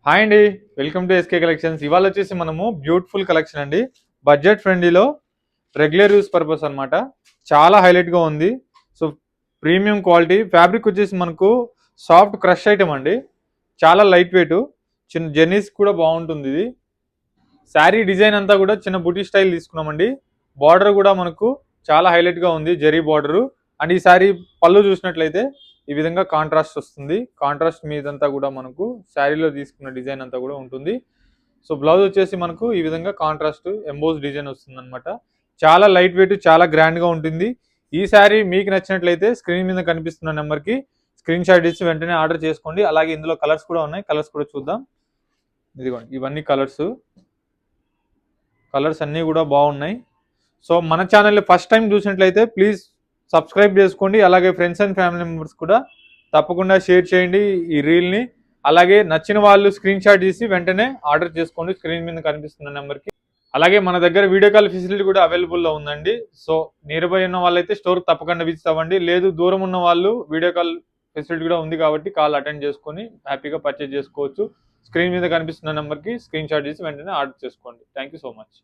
Hi అండి. Welcome to SK collections. ఇవాళ వచ్చేసి మనము బ్యూటిఫుల్ కలెక్షన్ అండి. బడ్జెట్ ఫ్రెండ్లీలో రెగ్యులర్ యూస్ పర్పస్ అనమాట. చాలా హైలైట్గా ఉంది. సో ప్రీమియం క్వాలిటీ ఫ్యాబ్రిక్ వచ్చేసి మనకు సాఫ్ట్ క్రష్ ఐటమ్ అండి. చాలా లైట్ వెయిట్, చిన్న జర్నీస్ కూడా బాగుంటుంది. ఇది శారీ డిజైన్ అంతా కూడా చిన్న బుటీ స్టైల్ తీసుకున్నామండి. బార్డర్ కూడా మనకు చాలా హైలైట్గా ఉంది, జరీ బార్డరు. అండ్ ఈ శారీ పళ్ళు చూసినట్లయితే ఈ విధంగా కాంట్రాస్ట్ వస్తుంది. కాంట్రాస్ట్ మీదంతా కూడా మనకు శారీలో తీసుకున్న డిజైన్ అంతా కూడా ఉంటుంది. సో బ్లౌజ్ వచ్చేసి మనకు ఈ విధంగా కాంట్రాస్ట్ ఎంబోస్ డిజైన్ వస్తుంది అనమాట. చాలా లైట్ వెయిట్, చాలా గ్రాండ్గా ఉంటుంది. ఈ శారీ మీకు నచ్చినట్లయితే స్క్రీన్ మీద కనిపిస్తున్న నెంబర్కి స్క్రీన్ షాట్ ఇచ్చి వెంటనే ఆర్డర్ చేసుకోండి. అలాగే ఇందులో కలర్స్ కూడా ఉన్నాయి, కలర్స్ కూడా చూద్దాం. ఇదిగోండి, ఇవన్నీ కలర్స్ అన్నీ కూడా బాగున్నాయి. సో మన ఛానల్ని ఫస్ట్ టైం చూసినట్లయితే ప్లీజ్ సబ్స్క్రైబ్ చేసుకోండి. అలాగే ఫ్రెండ్స్ అండ్ ఫ్యామిలీ మెంబర్స్ కూడా తప్పకుండా షేర్ చేయండి ఈ రీల్ని. అలాగే నచ్చిన వాళ్ళు స్క్రీన్ షాట్ తీసి వెంటనే ఆర్డర్ చేసుకోండి స్క్రీన్ మీద కనిపిస్తున్న నెంబర్కి. అలాగే మన దగ్గర వీడియో కాల్ ఫెసిలిటీ కూడా అవైలబుల్లో ఉందండి. సో నియర్ బై ఉన్న వాళ్ళైతే స్టోర్ తప్పకుండా విజిట్ అవ్వండి. లేదు దూరం ఉన్న వాళ్ళు వీడియో కాల్ ఫెసిలిటీ కూడా ఉంది కాబట్టి కాల్ అటెండ్ చేసుకొని హ్యాపీగా పర్చేజ్ చేసుకోవచ్చు. స్క్రీన్ మీద కనిపిస్తున్న నెంబర్కి స్క్రీన్ షాట్ చేసి వెంటనే ఆర్డర్ చేసుకోండి. Thank you so much.